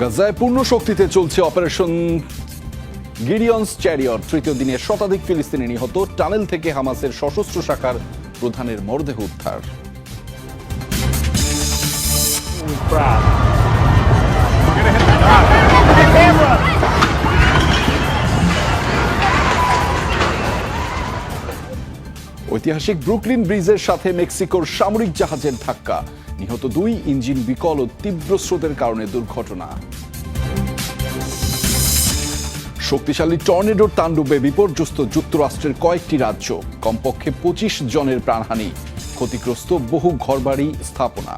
গাজায় পূর্ণ শক্তিতে চলছে অপারেশন গিডিয়ন্স চ্যারিয়ট। তৃতীয় দিনে শতাধিক ফিলিস্তিনি নিহত। টানেল থেকে হামাসের সশস্ত্র শাখার প্রধানের মরদেহ উদ্ধার। ঐতিহাসিক ব্রুকলিন ব্রিজের সাথে মেক্সিকোর সামরিক জাহাজের ধাক্কা। নিহত 2, ইঞ্জিন বিকল ও তীব্র স্রোতের কারণে দুর্ঘটনা। শক্তিশালী টর্নেডোর তাণ্ডবে বিপর্যস্ত যুক্তরাষ্ট্রের কয়েকটি রাজ্য। কমপক্ষে 25 জনের প্রাণহানি, ক্ষতিগ্রস্ত বহু ঘরবাড়ি, স্থাপনা।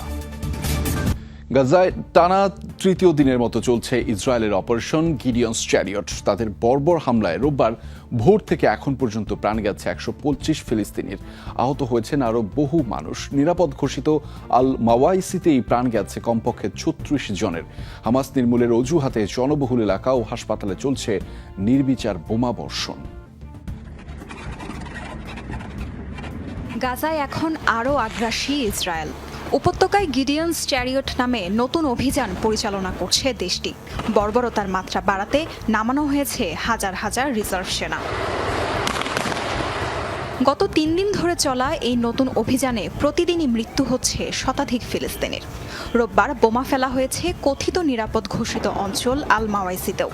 গাজায় টানা তৃতীয় দিনের মতো চলছে ইসরায়েলের অপারেশন গিডিয়ন্স চ্যারিয়ট। তাদের বর্বর হামলায় রোববার ভোর থেকে এখন পর্যন্ত প্রাণ গেছে 125 ফিলিস্তিনির। আহত হয়েছেন আরও বহু মানুষ। নিরাপদ ঘোষিত আল মাওয়াইসিতেই প্রাণ গেছে কমপক্ষে 36 জনের। হামাস নির্মূলের অজুহাতে জনবহুল এলাকা ও হাসপাতালে চলছে নির্বিচার বোমাবর্ষণ। গাজায় এখন আরও আগ্রাসী ইসরায়েল। উপত্যকায় গিডিয়ন্স চ্যারিয়ট নামে নতুন অভিযান পরিচালনা করছে দেশটি। বর্বরতার মাত্রা বাড়াতে নামানো হয়েছে হাজার হাজার রিজার্ভ সেনা। গত 3 দিন ধরে চলা এই নতুন অভিযানে প্রতিদিনই মৃত্যু হচ্ছে শতাধিক ফিলিস্তিনির। রোববার বোমা ফেলা হয়েছে কথিত নিরাপদ ঘোষিত অঞ্চল আল মাওয়াইসিতেও।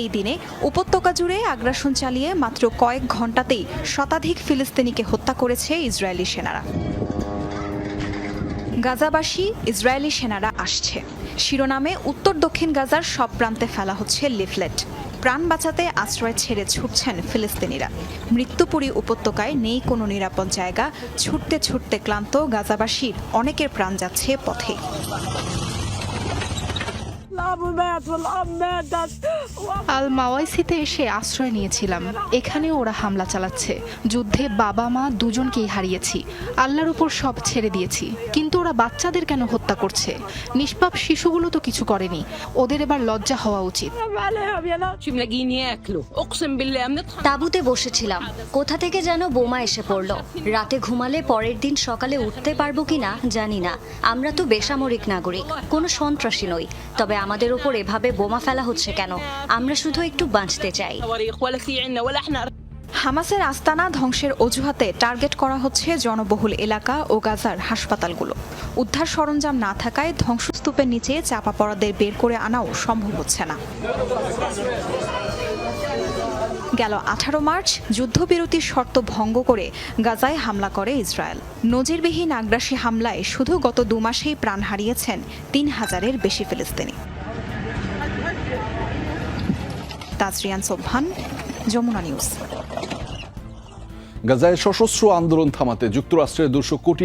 এই দিনে উপত্যকা জুড়ে আগ্রাসন চালিয়ে মাত্র কয়েক ঘণ্টাতেই শতাধিক ফিলিস্তিনিকে হত্যা করেছে ইসরায়েলি সেনারা। গাজাবাসী, ইসরায়েলি সেনারা আসছে শিরোনামে উত্তর দক্ষিণ গাজার সব প্রান্তে ফেলা হচ্ছে লিফলেট। প্রাণ বাঁচাতে আশ্রয় ছেড়ে ছুটছেন ফিলিস্তিনিরা। মৃত্যুপুরী উপত্যকায় নেই কোনো নিরাপদ জায়গা। ছুটতে ছুটতে ক্লান্ত গাজাবাসীর অনেকের প্রাণ যাচ্ছে পথে। আল মাওয়াইসিতে এসে আশ্রয় নিয়েছিলাম। এখানেও ওরা হামলা চালাচ্ছে। যুদ্ধে বাবা মা দুজনকেই হারিয়েছি। আল্লাহর উপর সব ছেড়ে দিয়েছি, কিন্তু ওরা বাচ্চাদের কেন হত্যা করছে? নিষ্পাপ শিশুগুলো তো কিছু করেনি। ওদের এবার লজ্জা হওয়া উচিত। তাঁবুতে বসেছিলাম, কোথা থেকে যেন বোমা এসে পড়লো। রাতে ঘুমালে পরের দিন সকালে উঠতে পারবো কিনা জানি না। আমরা তো বেসামরিক নাগরিক, কোনো সন্ত্রাসী নই। তবে আমাদের উপর এভাবে বোমা ফেলা হচ্ছে কেন? আমরা শুধু একটু বাঁচতে চাই। হামাসের আস্তানা ধ্বংসের অজুহাতে টার্গেট করা হচ্ছে জনবহুল এলাকা ও গাজার হাসপাতালগুলো। উদ্ধার সরঞ্জাম না থাকায় ধ্বংসস্তূপের নিচে চাপা পড়াদের বের করে আনাও সম্ভব হচ্ছে না। গেল 18 মার্চ যুদ্ধবিরতির শর্ত ভঙ্গ করে গাজায় হামলা করে ইসরায়েল। নজিরবিহীন আগ্রাসী হামলায় শুধু গত 2 মাসেই প্রাণ হারিয়েছেন 3000-এর বেশি ফিলিস্তিনি। তাজরিয়ান সোবহান, যমুনা নিউজ। গাজায় সশস্ত্র আন্দোলন থামাতে যুক্তরাষ্ট্রের $200 কোটি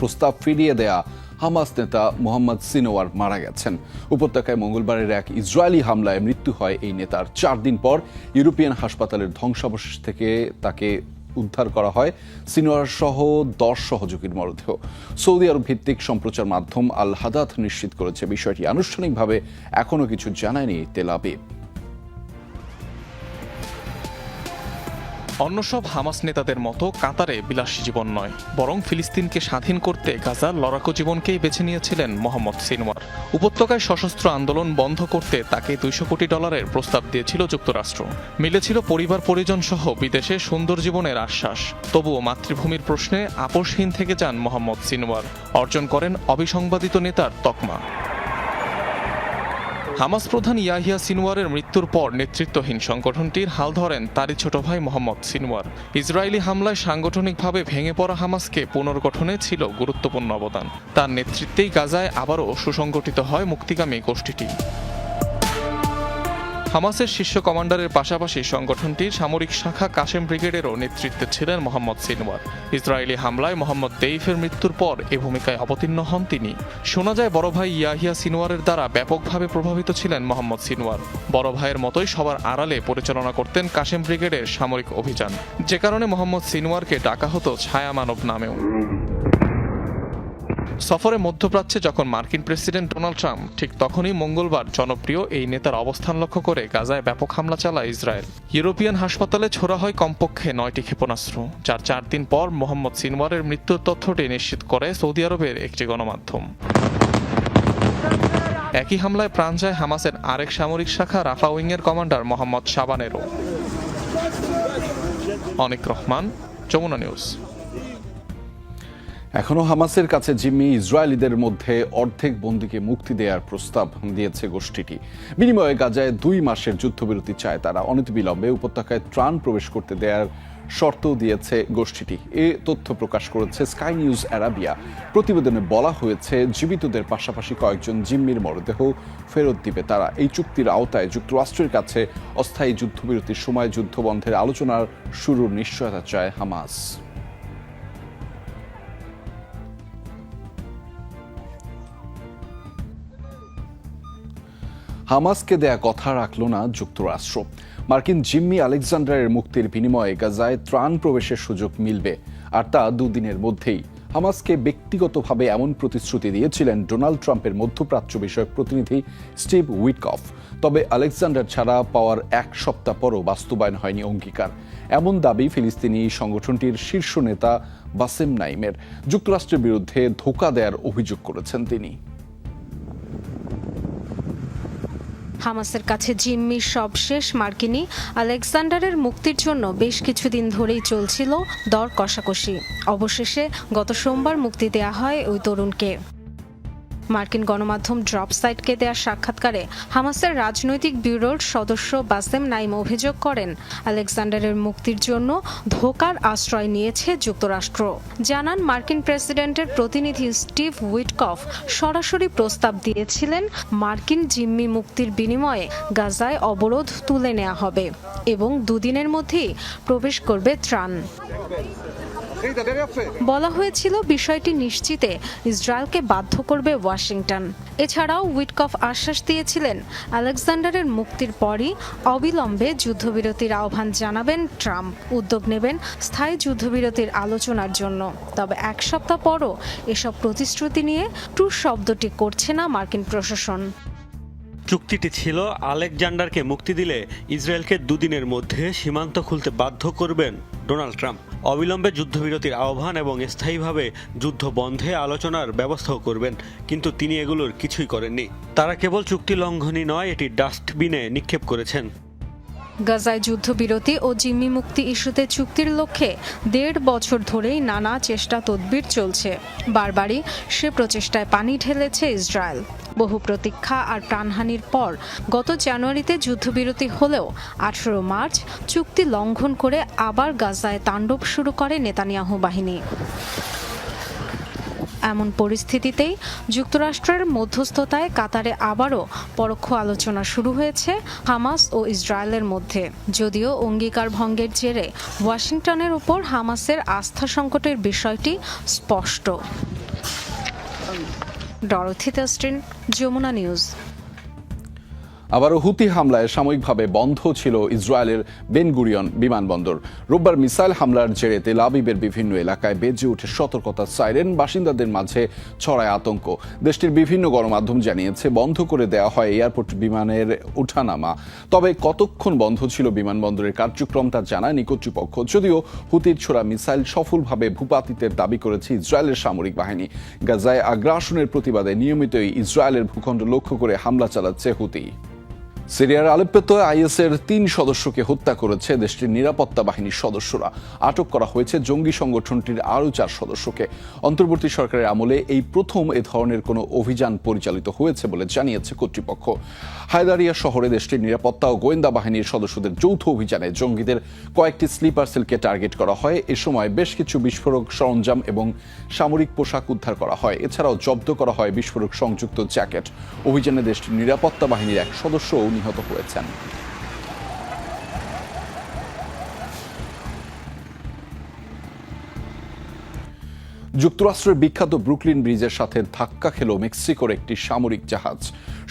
প্রস্তাব ফিরিয়ে দেয়া হামাস নেতা মোহাম্মদ সিনওয়ার মারা গেছেন। উপত্যকায় মঙ্গলবারের এক ইসরায়েলি হামলায় মৃত্যু হয় এই নেতার। 4 দিন পর ইউরোপিয়ান হাসপাতালের ধ্বংসাবশেষ থেকে তাকে উদ্ধার করা হয় সিনওয়ার সহ 10 সহযোগীর মরদেহ। সৌদি আরব ভিত্তিক সম্প্রচার মাধ্যম আল হাদাথ নিশ্চিত করেছে বিষয়টি। আনুষ্ঠানিকভাবে এখনো কিছু জানায়নি তেল আবিব। অন্য সব হামাস নেতাদের মতো কাতারে বিলাসী জীবন নয়, বরং ফিলিস্তিনকে স্বাধীন করতে গাজার লড়াকু জীবনকেই বেছে নিয়েছিলেন মোহাম্মদ সিনওয়ার। উপত্যকায় সশস্ত্র আন্দোলন বন্ধ করতে তাকে $200 কোটি প্রস্তাব দিয়েছিল যুক্তরাষ্ট্র। মিলেছিল পরিবার পরিজন সহ বিদেশে সুন্দর জীবনের আশ্বাস। তবুও মাতৃভূমির প্রশ্নে আপোষহীন থেকে যান মোহাম্মদ সিনওয়ার। অর্জন করেন অবিসংবাদিত নেতার তকমা। হামাস প্রধান ইয়াহিয়া সিনওয়ারের মৃত্যুর পর নেতৃত্বহীন সংগঠনটির হাল ধরেন তারই ছোট ভাই মোহাম্মদ সিনওয়ার। ইসরায়েলি হামলায় সাংগঠনিকভাবে ভেঙে পড়া হামাসকে পুনর্গঠনে ছিল গুরুত্বপূর্ণ অবদান। তার নেতৃত্বেই গাজায় আবারও সুসংগঠিত হয় মুক্তিকামী গোষ্ঠীটি। হামাসের শীর্ষ কমান্ডারের পাশাপাশি সংগঠনটির সামরিক শাখা কাশেম ব্রিগেডেরও নেতৃত্বে ছিলেন মোহাম্মদ সিনওয়ার। ইসরায়েলি হামলায় মোহাম্মদ দেইফের মৃত্যুর পর এ ভূমিকায় অবতীর্ণ হন তিনি। শোনা যায় বড় ভাই ইয়াহিয়া সিনওয়ারের দ্বারা ব্যাপকভাবে প্রভাবিত ছিলেন মোহাম্মদ সিনওয়ার। বড় ভাইয়ের মতোই সবার আড়ালে পরিচালনা করতেন কাশেম ব্রিগেডের সামরিক অভিযান, যে কারণে মোহাম্মদ সিনওয়ারকে ডাকা হতো ছায়া মানব নামেও। সফরে মধ্যপ্রাচ্যে যখন মার্কিন প্রেসিডেন্ট ডোনাল্ড ট্রাম্প, ঠিক তখনই মঙ্গলবার জনপ্রিয় এই নেতার অবস্থান লক্ষ্য করে গাজায় ব্যাপক হামলা চালায় ইসরায়েল। ইউরোপিয়ান হাসপাতালে ছোড়া হয় কমপক্ষে 9টি ক্ষেপণাস্ত্র, যার 4 দিন পর মোহাম্মদ সিনওয়ারের মৃত্যুর তথ্যটি নিশ্চিত করে সৌদি আরবের একটি গণমাধ্যম। একই হামলায় প্রাণ যায় হামাসের আরেক সামরিক শাখা রাফা উইংয়ের কমান্ডার মোহাম্মদ শাবানেরও। অনিক রহমান, যমুনা নিউজ। এখনো হামাসের কাছে জিম্মি ইসরায়েলিদের মধ্যে অর্ধেক বন্দীকে মুক্তি দেওয়ার প্রস্তাব দিয়েছে গোষ্ঠীটি। বিনিময়ে গাজায় 2 মাসের যুদ্ধবিরতি চায় তারা। অনতিবিলম্বে উপত্যকায় ত্রাণ প্রবেশ করতে দেওয়ার শর্ত দিয়েছে গোষ্ঠীটি। এ তথ্য প্রকাশ করেছে স্কাই নিউজ আরাবিয়া। প্রতিবেদনে বলা হয়েছে জীবিতদের পাশাপাশি কয়েকজন জিম্মির মরদেহ ফেরত দিবে তারা। এই চুক্তির আওতায় যুক্তরাষ্ট্রের কাছে অস্থায়ী যুদ্ধবিরতির সময় যুদ্ধবন্ধের আলোচনার শুরুর নিশ্চয়তা চায় হামাস। হামাসকে দেয়া কথা রাখল না যুক্তরাষ্ট্র। মার্কিন জিম্মি আলেকজান্ডারের মুক্তির বিনিময়ে গাজায় ত্রাণ প্রবেশের সুযোগ মিলবে, আর তা 2 দিনের মধ্যেই। হামাসকে ব্যক্তিগতভাবে এমন প্রতিশ্রুতি দিয়েছিলেন ডোনাল্ড ট্রাম্পের মধ্যপ্রাচ্য বিষয়ক প্রতিনিধি স্টিভ উইটকফ। তবে আলেকজান্ডার ছাড়া পাওয়ার 1 সপ্তাহ পরও বাস্তবায়ন হয়নি অঙ্গীকার। এমন দাবি ফিলিস্তিনি সংগঠনটির শীর্ষ নেতা বাসেম নাইমের। যুক্তরাষ্ট্রের বিরুদ্ধে ধোঁকা দেওয়ার অভিযোগ করেছেন তিনি। হামাসের কাছে জিম্মির সবশেষ মার্কিনী আলেকজান্ডারের মুক্তির জন্য বেশ কিছুদিন ধরেই চলছিল দর কষাকষি। অবশেষে গত সোমবার মুক্তি দেয়া হয় ওই তরুণকে। মার্কিন গণমাধ্যম ড্রপ সাইটকে দেয়া সাক্ষাৎকারে হামাসের রাজনৈতিক ব্যুরোর সদস্য বাসেম নাইম অভিযোগ করেন, আলেকজান্ডারের মুক্তির জন্য ধোঁকার আশ্রয় নিয়েছে যুক্তরাষ্ট্র। জানান, মার্কিন প্রেসিডেন্টের প্রতিনিধি স্টিভ উইটকফ সরাসরি প্রস্তাব দিয়েছিলেন মার্কিন জিম্মি মুক্তির বিনিময়ে গাজায় অবরোধ তুলে নেওয়া হবে এবং 2 দিনের মধ্যেই প্রবেশ করবে ত্রাণ। বলা হয়েছিল বিষয়টি নিশ্চিতে ইসরায়েলকে বাধ্য করবে ওয়াশিংটন। এছাড়াও উইটকফ আশ্বাস দিয়েছিলেন আলেকজান্ডারের মুক্তির পরই অবিলম্বে যুদ্ধবিরতির আহ্বান জানাবেন ট্রাম্প, উদ্যোগ নেবেন স্থায়ী যুদ্ধবিরতির আলোচনার জন্য। তবে 1 সপ্তাহ পরও এসব প্রতিশ্রুতি নিয়ে টু শব্দটি করছে না মার্কিন প্রশাসন। চুক্তিটি ছিল আলেকজান্ডারকে মুক্তি দিলে ইসরায়েলকে 2 দিনের মধ্যে সীমান্ত খুলতে বাধ্য করবেন ডোনাল্ড ট্রাম্প। অবিলম্বে যুদ্ধবিরতির আহ্বান এবং স্থায়ীভাবে যুদ্ধ বন্ধে আলোচনার ব্যবস্থাও করবেন, কিন্তু তিনি এগুলোর কিছুই করেননি। তারা কেবল চুক্তি লঙ্ঘনই নয়, এটি ডাস্টবিনে নিক্ষেপ করেছেন। গাজায় যুদ্ধবিরতি ও জিম্মি মুক্তি ইস্যুতে চুক্তির লক্ষ্যে 1.5 বছর ধরেই নানা চেষ্টা তদবির চলছে। বারবারই সে প্রচেষ্টায় পানি ঢেলেছে ইসরায়েল। বহু প্রতীক্ষা আর প্রাণহানির পর গত জানুয়ারিতে যুদ্ধবিরতি হলেও 18 মার্চ চুক্তি লঙ্ঘন করে আবার গাজায় তাণ্ডব শুরু করে নেতানিয়াহু বাহিনী। এমন পরিস্থিতিতেই যুক্তরাষ্ট্রের মধ্যস্থতায় কাতারে আবারও পরোক্ষ আলোচনা শুরু হয়েছে হামাস ও ইসরায়েলের মধ্যে। যদিও অঙ্গীকার ভঙ্গের জেরে ওয়াশিংটনের উপর হামাসের আস্থা সংকটের বিষয়টি স্পষ্ট। Dorothy Tustin, Jamuna news. আবারও হুতি হামলায় সাময়িকভাবে বন্ধ ছিল ইসরায়েলের বেন গুরিয়ন বিমানবন্দর। রোববার মিসাইল হামলার জেরে তেল আবিবের বিভিন্ন এলাকায় বেজে ওঠে সতর্কতার সাইরেন। বাসিন্দাদের মাঝে ছড়ায় আতঙ্ক। দেশটির বিভিন্ন গণমাধ্যম জানিয়েছে বন্ধ করে দেওয়া হয় এয়ারপোর্ট বিমানের ওঠানামা। তবে কতক্ষণ বন্ধ ছিল বিমানবন্দরের কার্যক্রম তা জানায়নি কর্তৃপক্ষ। যদিও হুতির ছোড়া মিসাইল সফলভাবে ভূপাতিতের দাবি করেছে ইসরায়েলের সামরিক বাহিনী। গাজায় আগ্রাসনের প্রতিবাদে নিয়মিতই ইসরায়েলের ভূখণ্ড লক্ষ্য করে হামলা চালাচ্ছে হুতি। সিরিয়ার আলেপ্পোতে আইএসের 3 সদস্যকে হত্যা করেছে দেশটির নিরাপত্তা বাহিনীর সদস্যরা। আটক করা হয়েছে জঙ্গি সংগঠনটির আরও 4 সদস্যকে। অন্তর্বর্তী সরকারের আমলে এই প্রথম এ ধরনের কোনো অভিযান পরিচালিত হয়েছে বলে জানিয়েছে কর্তৃপক্ষ। হায়দারিয়া শহরে দেশটির নিরাপত্তা ও গোয়েন্দা বাহিনীর সদস্যদের যৌথ অভিযানে জঙ্গিদের কয়েকটি স্লিপার সেলকে টার্গেট করা হয়। এ সময় বেশ কিছু বিস্ফোরক সরঞ্জাম এবং সামরিক পোশাক উদ্ধার করা হয়। এছাড়াও জব্দ করা হয় বিস্ফোরক সংযুক্ত জ্যাকেট। অভিযানে দেশটির নিরাপত্তা বাহিনীর 1 সদস্য নিহত হয়েছেন। যুক্তরাষ্ট্রের বিখ্যাত ব্রুকলিন ব্রিজের সাথে ধাক্কা খেল মেক্সিকোর একটি সামরিক জাহাজ।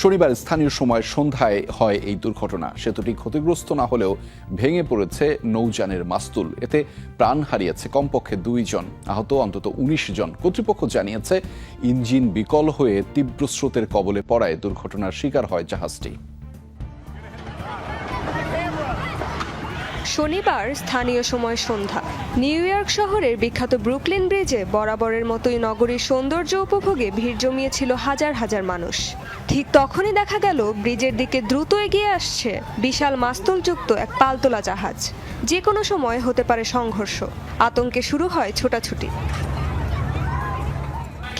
শনিবার স্থানীয় সময় সন্ধ্যায় হয় এই দুর্ঘটনা। সেতুটি ক্ষতিগ্রস্ত না হলেও ভেঙে পড়েছে নৌযানের মাস্তুল। এতে প্রাণ হারিয়েছে কমপক্ষে 2 জন, আহত অন্তত 19 জন। কর্তৃপক্ষ জানিয়েছে ইঞ্জিন বিকল হয়ে তীব্র স্রোতের কবলে পড়ায় দুর্ঘটনার শিকার হয় জাহাজটি। শনিবার স্থানীয় সময় সন্ধ্যা নিউ ইয়র্ক শহরের বিখ্যাত ব্রুকলিন ব্রিজে বরাবরের মতোই নগরীর সৌন্দর্য উপভোগে ভিড় জমিয়েছিল হাজার হাজার মানুষ। ঠিক তখনই দেখা গেল ব্রিজের দিকে দ্রুত এগিয়ে আসছে বিশাল মাস্তুলযুক্ত এক পালতোলা জাহাজ। যে কোনো সময় হতে পারে সংঘর্ষ। আতঙ্কে শুরু হয় ছোটাছুটি।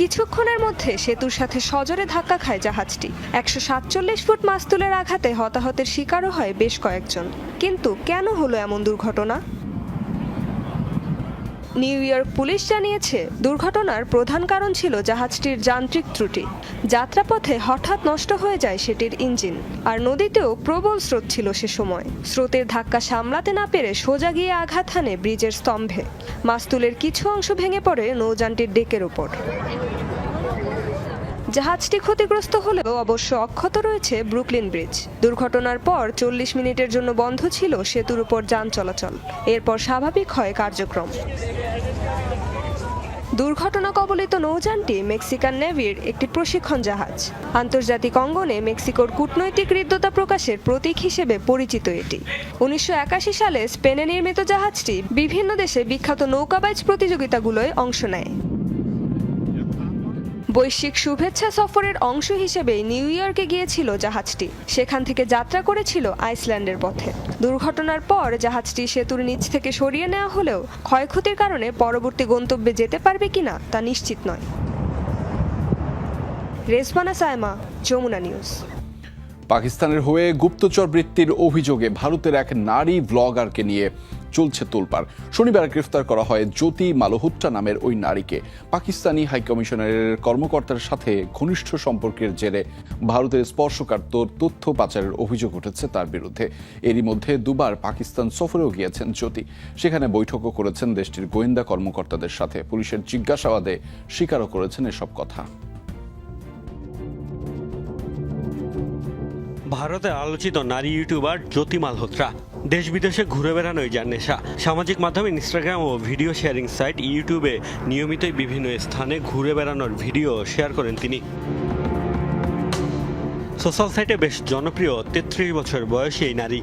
কিছুক্ষণের মধ্যে সেতুর সাথে সজোরে ধাক্কা খায় জাহাজটি। 147 ফুট মাস্তুলের আঘাতে হতাহতের শিকারও হয় বেশ কয়েকজন। কিন্তু কেন হলো এমন দুর্ঘটনা? নিউ ইয়র্ক পুলিশ জানিয়েছে, দুর্ঘটনার প্রধান কারণ ছিল জাহাজটির যান্ত্রিক ত্রুটি। যাত্রাপথে হঠাৎ নষ্ট হয়ে যায় সেটির ইঞ্জিন। আর নদীতেও প্রবল স্রোত ছিল সে সময়। স্রোতের ধাক্কা সামলাতে না পেরে সোজা গিয়ে আঘাত হানে ব্রিজের স্তম্ভে। মাস্তুলের কিছু অংশ ভেঙে পড়ে নৌযানটির ডেকের উপর। জাহাজটি ক্ষতিগ্রস্ত হলেও অবশ্য অক্ষত রয়েছে ব্রুকলিন ব্রিজ। দুর্ঘটনার পর 40 মিনিটের জন্য বন্ধ ছিল সেতুর উপর যান চলাচল। এরপর স্বাভাবিক হয় কার্যক্রম। দুর্ঘটনা কবলিত নৌযানটি মেক্সিকান নেভির একটি প্রশিক্ষণ জাহাজ। আন্তর্জাতিক অঙ্গনে মেক্সিকোর কূটনৈতিক হৃদ্যতা প্রকাশের প্রতীক হিসেবে পরিচিত এটি। 1981 সালে স্পেনে নির্মিত জাহাজটি বিভিন্ন দেশে বিখ্যাত নৌকাবাইজ প্রতিযোগিতাগুলোয় অংশ নেয়। বৈশ্বিক শুভেচ্ছা সফরের অংশ হিসেবে নিউ ইয়র্কে গিয়েছিল জাহাজটি। সেখান থেকে যাত্রা করেছিল আইসল্যান্ডের পথে। দুর্ঘটনার পর জাহাজটি সেতুর নিচ থেকে সরিয়ে নেওয়া হলেও ক্ষয়ক্ষতির কারণে পরবর্তী গন্তব্যে যেতে পারবে কিনা তা নিশ্চিত নয়। রেজবানা সায়মা, যমুনা নিউজ। পাকিস্তানের হয়ে গুপ্তচর বৃত্তির অভিযোগে ভারতের এক নারী ব্লগারকে নিয়ে চলছে তোলপাড়। শনিবার গ্রেফতার করা হয় জ্যোতি মালহোত্রা নামের ওই নারীকে। পাকিস্তানি হাইকমিশনারের কর্মকর্তার সাথে ঘনিষ্ঠ সম্পর্কের জেরে ভারতের স্পর্শকাতর তথ্য পাচারের অভিযোগ উঠেছে তার বিরুদ্ধে। এরই মধ্যে দুবার পাকিস্তান সফরেও গিয়েছেন জ্যোতি। সেখানে বৈঠকও করেছেন দেশটির গোয়েন্দা কর্মকর্তাদের সাথে। পুলিশের জিজ্ঞাসাবাদে স্বীকারও করেছেন এসব কথা। ভারতে আলোচিত নারী ইউটিউবার জ্যোতি মালহোত্রা দেশ বিদেশে ঘুরে বেড়ানোই যার নেশা। সামাজিক মাধ্যমে ইনস্টাগ্রাম ও ভিডিও শেয়ারিং সাইট ইউটিউবে নিয়মিতই বিভিন্ন স্থানে ঘুরে বেড়ানোর ভিডিও শেয়ার করেন তিনি। সোশ্যাল সাইটে বেশ জনপ্রিয় 33 বছর বয়সী এই নারী।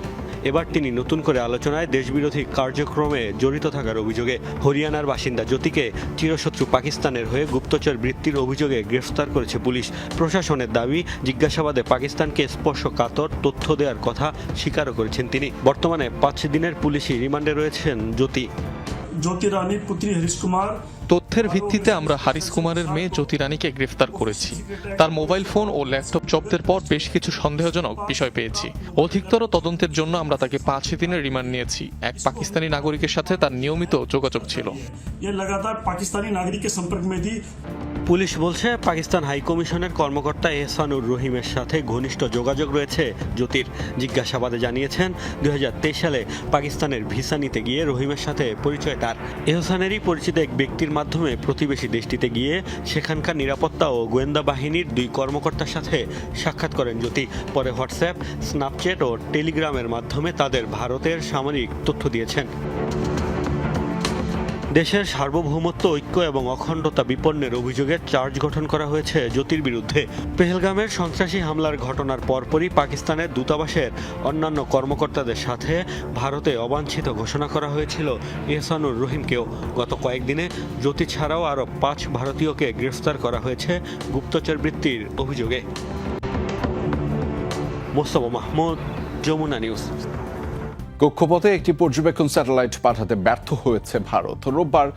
এবার তিনি নতুন করে আলোচনায় দেশবিরোধী কার্যক্রমে জড়িত থাকার অভিযোগে হরিয়ানার বাসিন্দা জ্যোতিকে চিরশত্রু পাকিস্তানের হয়ে গুপ্তচর বৃত্তির অভিযোগে গ্রেফতার করেছে পুলিশ। প্রশাসনের দাবি, জিজ্ঞাসাবাদে পাকিস্তানকে স্পর্শকাতর তথ্য দেওয়ার কথা স্বীকারও করেছেন তিনি। বর্তমানে 5 দিনের পুলিশি রিমান্ডে রয়েছেন জ্যোতি। জ্যোতি রানীর পুত্রী হরিশ কুমার। তথ্যের ভিত্তিতে আমরা হারিস কুমারের মেয়ে জ্যোতি রানীকে গ্রেফতার করেছি। তার মোবাইল ফোন ও ল্যাপটপ জব্দের পর বেশ কিছু সন্দেহজনক বিষয় পেয়েছি। অধিকতর তদন্তের জন্য আমরা তাকে 5 দিনের রিমান্ড নিয়েছি। এক পাকিস্তানি নাগরিকের সাথে তার নিয়মিত যোগাযোগ ছিল। লাগাতার পাকিস্তানি নাগরিকের সম্পর্ক মে থি। পুলিশ বলছে, পাকিস্তান হাইকমিশনের কর্মকর্তা এহসানুর রহিমের সাথে ঘনিষ্ঠ যোগাযোগ রয়েছে জ্যোতির। জিজ্ঞাসাবাদে জানিয়েছেন 2023 সালে পাকিস্তানের ভিসা নিতে গিয়ে রহিমের সাথে পরিচয় তার। এহসানেরই পরিচিত এক ব্যক্তির মাধ্যমে প্রতিবেশী দেশটিতে গিয়ে সেখানকার নিরাপত্তা ও গোয়েন্দা বাহিনীর 2 কর্মকর্তার সাথে সাক্ষাৎ করেন জ্যোতি। পরে হোয়াটসঅ্যাপ, স্ন্যাপচ্যাট ও টেলিগ্রামের মাধ্যমে তাদের ভারতের সামরিক তথ্য দিয়েছেন। দেশের সার্বভৌমত্ব, ঐক্য এবং অখণ্ডতা বিপন্নের অভিযোগে চার্জ গঠন করা হয়েছে জ্যোতির বিরুদ্ধে। পেহেলগামের সন্ত্রাসী হামলার ঘটনার পরপরই পাকিস্তানের দূতাবাসের অন্যান্য কর্মকর্তাদের সাথে ভারতে অবাঞ্ছিত ঘোষণা করা হয়েছিল এহসানুর রহিমকেও। গত কয়েকদিনে জ্যোতি ছাড়াও আরও 5 ভারতীয়কে গ্রেফতার করা হয়েছে গুপ্তচর বৃত্তির অভিযোগে। মোস্তফা মাহমুদ, যমুনা নিউজ। কক্ষপথে একটি পর্যবেক্ষণ স্যাটেলাইট পাঠাতে ব্যর্থ হয়েছে ভারত। রোববার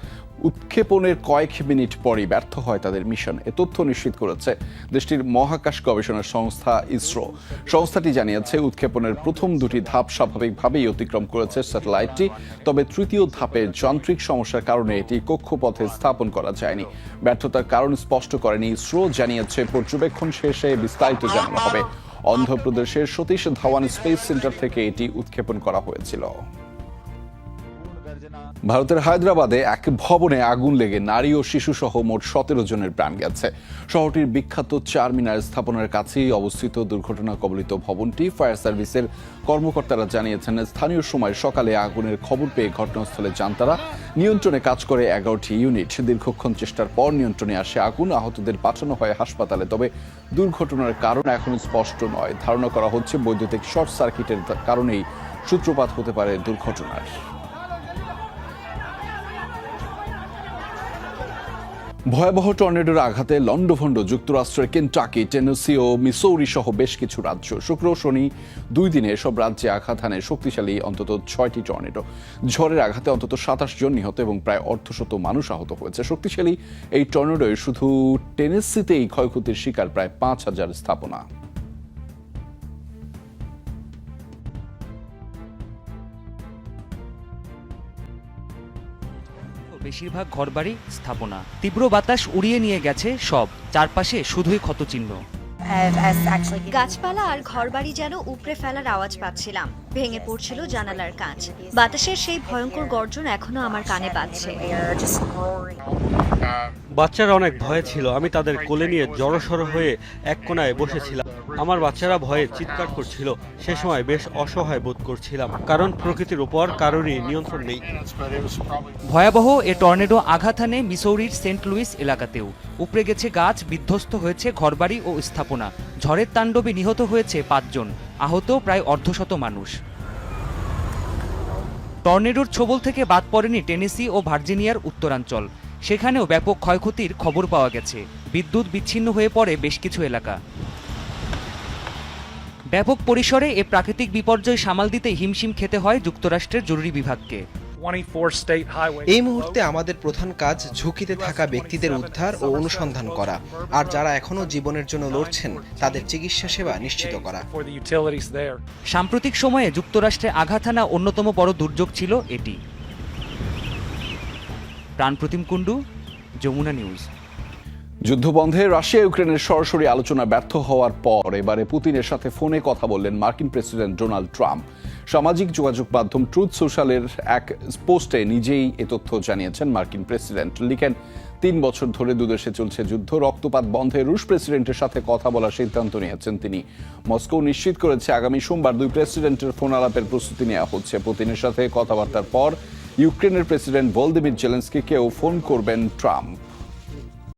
উৎক্ষেপণের কয়েক মিনিট পরই ব্যর্থ হয় তাদের মিশন। এ তথ্য নিশ্চিত করেছে দেশটির মহাকাশ গবেষণা সংস্থা ইসরো। সংস্থাটি জানিয়েছে, উৎক্ষেপণের প্রথম 2টি ধাপ স্বাভাবিকভাবেই অতিক্রম করেছে স্যাটেলাইটটি। তবে তৃতীয় ধাপে যান্ত্রিক সমস্যার কারণে এটি কক্ষপথে স্থাপন করা যায়নি। ব্যর্থতার কারণ স্পষ্ট করেনি ইসরো। জানিয়েছে, পর্যবেক্ষণ শেষে বিস্তারিত জানানো হবে। অন্ধ্রপ্রদেশের সতীশ ধাওয়ান স্পেস সেন্টার থেকে এটি উৎক্ষেপণ করা হয়েছিল। ভারতের হায়দ্রাবাদে এক ভবনে আগুন লেগে নারী ও শিশু সহ মোট 17 জনের প্রাণ গেছে। শহরটির বিখ্যাত চারমিনার স্থাপনার কাছেই অবস্থিত দুর্ঘটনা কবলিত ভবনটি। ফায়ার সার্ভিসের কর্মকর্তারা জানিয়েছেন, স্থানীয় সময় সকালে আগুনের খবর পেয়ে ঘটনাস্থলে যান তারা। নিয়ন্ত্রণে কাজ করে 11টি ইউনিট। দীর্ঘক্ষণ চেষ্টার পর নিয়ন্ত্রণে আসে আগুন। আহতদের পাঠানো হয় হাসপাতালে। তবে দুর্ঘটনার কারণ এখনো স্পষ্ট নয়। ধারণা করা হচ্ছে বৈদ্যুতিক শর্ট সার্কিটের কারণেই সূত্রপাত হতে পারে দুর্ঘটনার। ভয়াবহ টর্নেডোর আঘাতে লন্ডভন্ড যুক্তরাষ্ট্রের কেন্টাকি, টেনেসি ও মিসৌরি সহ বেশ কিছু রাজ্য। শুক্র শনি 2 দিনে সব রাজ্যে আঘাত হানে শক্তিশালী অন্তত 6টি টর্নেডো। ঝড়ের আঘাতে অন্তত 27 জন নিহত এবং প্রায় অর্ধশত মানুষ আহত হয়েছে। শক্তিশালী এই টর্নেডোয় শুধু টেনেসিতেই ক্ষয়ক্ষতির শিকার প্রায় 5,000 স্থাপনা। বেশিরভাগ ঘরবাড়ি স্থাপনা। তীব্র বাতাস উড়িয়ে নিয়ে গেছে সব, চারপাশে শুধুই ক্ষতচিহ্ন। গাছপালা আর ঘরবাড়ি যেন উপড়ে ফেলার আওয়াজ পাচ্ছিলাম। ভেঙে পড়ছিল জানালার কাঁচ। বাতাসের সেই ভয়ঙ্কর গর্জন এখনো আমার কানে বাজছে। বাচ্চারা অনেক ভয়ে ছিল। আমি তাদের কোলে নিয়ে জড়সড় হয়ে এক কোণায় বসেছিলাম। আমার বাচ্চারা ভয়ে চিৎকার করছিল। সে সময় বেশ অসহায় বোধ করছিলাম, কারণ প্রকৃতির উপর কারোরই নিয়ন্ত্রণ নেই। ভয়াবহ এ টর্নেডো আঘাত হানে মিসৌরির সেন্ট লুইস এলাকাতেও। উপড়ে গেছে গাছ, বিধ্বস্ত হয়েছে ঘরবাড়ি ও স্থাপনা। ঝড়ের তাণ্ডবে নিহত হয়েছে 5 জন, আহত প্রায় অর্ধশত মানুষ। টর্নেডোর ছোবল থেকে বাদ পড়েনি টেনেসি ও ভার্জিনিয়ার উত্তরাঞ্চল। সেখানেও ব্যাপক ক্ষয়ক্ষতির খবর পাওয়া গেছে। বিদ্যুৎ বিচ্ছিন্ন হয়ে পড়ে বেশ কিছু এলাকা। ব্যাপক পরিসরে এ প্রাকৃতিক বিপর্যয় সামাল দিতে হিমশিম খেতে হয় যুক্তরাষ্ট্রের জরুরি বিভাগকে। এই মুহূর্তে আমাদের প্রধান কাজ ঝুঁকিতে থাকা ব্যক্তিদের উদ্ধার ও অনুসন্ধান করা, আর যারা এখনো জীবনের জন্য লড়ছেন তাদের চিকিৎসা সেবা নিশ্চিত করা। সাম্প্রতিক সময়ে যুক্তরাষ্ট্রে আঘাত হানা অন্যতম বড় দুর্যোগ ছিল এটি। প্রাণপ্রতিম কুণ্ডু, যমুনা নিউজ। যুদ্ধবন্ধে রাশিয়া ইউক্রেনের সরাসরি আলোচনা ব্যর্থ হওয়ার পর এবারে পুতিনের সাথে ফোনে কথা বললেন মার্কিন প্রেসিডেন্ট ডোনাল্ড ট্রাম্প। সামাজিক যোগাযোগ মাধ্যম ট্রুথ সোশ্যালের এক পোস্টে নিজেই এ তথ্য জানিয়েছেন মার্কিন প্রেসিডেন্ট। লিখেন, 3 বছর ধরে দুদেশে চলছে যুদ্ধ, রক্তপাত বন্ধে রুশ প্রেসিডেন্টের সাথে কথা বলার সিদ্ধান্ত নিয়েছেন তিনি। মস্কো নিশ্চিত করেছে আগামী সোমবার 2 প্রেসিডেন্টের ফোন আলাপের প্রস্তুতি নেওয়া হচ্ছে। পুতিনের সাথে কথাবার্তার পর ইউক্রেনের প্রেসিডেন্ট ভলোদিমির জেলেনস্কিকেও ফোন করবেন ট্রাম্প।